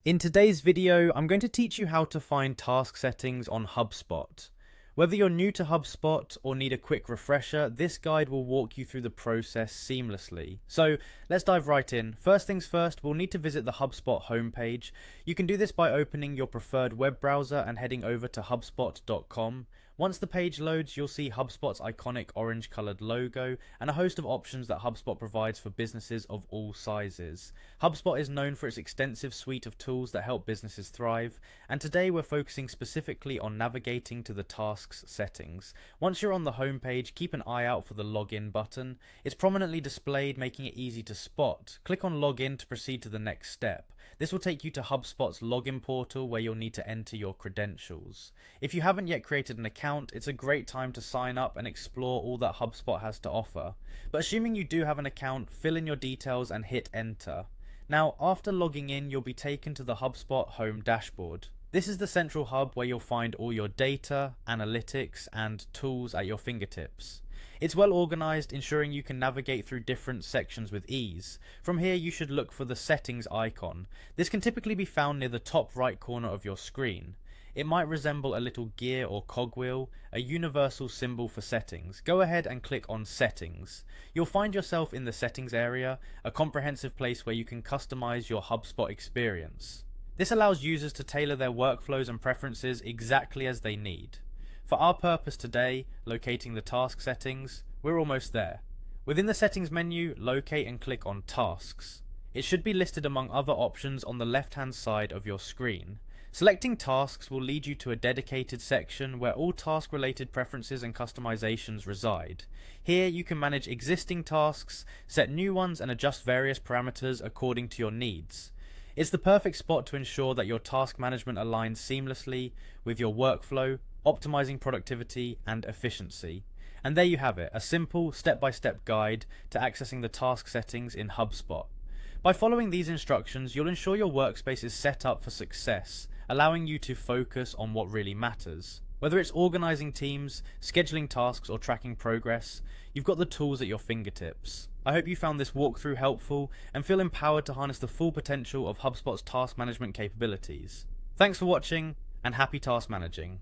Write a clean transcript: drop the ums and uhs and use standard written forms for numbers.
In today's video, I'm going to teach you how to find task settings on Hubspot. Whether you're new to HubSpot or need a quick refresher, this guide will walk you through the process seamlessly. So let's dive right in. First things first, we'll need to visit the HubSpot homepage. You can do this by opening your preferred web browser and heading over to hubspot.com. Once the page loads, you'll see HubSpot's iconic orange colored logo and a host of options that HubSpot provides for businesses of all sizes. HubSpot is known for its extensive suite of tools that help businesses thrive, and today we're focusing specifically on navigating to the tasks settings. Once you're on the home page, keep an eye out for the login button. It's prominently displayed, making it easy to spot. Click on login to proceed to the next step. This will take you to HubSpot's login portal where you'll need to enter your credentials. If you haven't yet created an account, it's a great time to sign up and explore all that HubSpot has to offer. But assuming you do have an account, fill in your details and hit enter. Now, after logging in, you'll be taken to the HubSpot home dashboard. This is the central hub where you'll find all your data, analytics, and tools at your fingertips. It's well organized, ensuring you can navigate through different sections with ease. From here, you should look for the settings icon. This can typically be found near the top right corner of your screen. It might resemble a little gear or cogwheel, a universal symbol for settings. Go ahead and click on Settings. You'll find yourself in the Settings area, a comprehensive place where you can customize your HubSpot experience. This allows users to tailor their workflows and preferences exactly as they need. For our purpose today, locating the task settings, we're almost there. Within the settings menu, locate and click on Tasks. It should be listed among other options on the left-hand side of your screen. Selecting tasks will lead you to a dedicated section where all task-related preferences and customizations reside. Here you can manage existing tasks, set new ones, and adjust various parameters according to your needs. It's the perfect spot to ensure that your task management aligns seamlessly with your workflow, optimizing productivity and efficiency. And there you have it, a simple step-by-step guide to accessing the task settings in HubSpot. By following these instructions, you'll ensure your workspace is set up for success, allowing you to focus on what really matters. Whether it's organizing teams, scheduling tasks, or tracking progress, you've got the tools at your fingertips. I hope you found this walkthrough helpful and feel empowered to harness the full potential of HubSpot's task management capabilities. Thanks for watching, and happy task managing.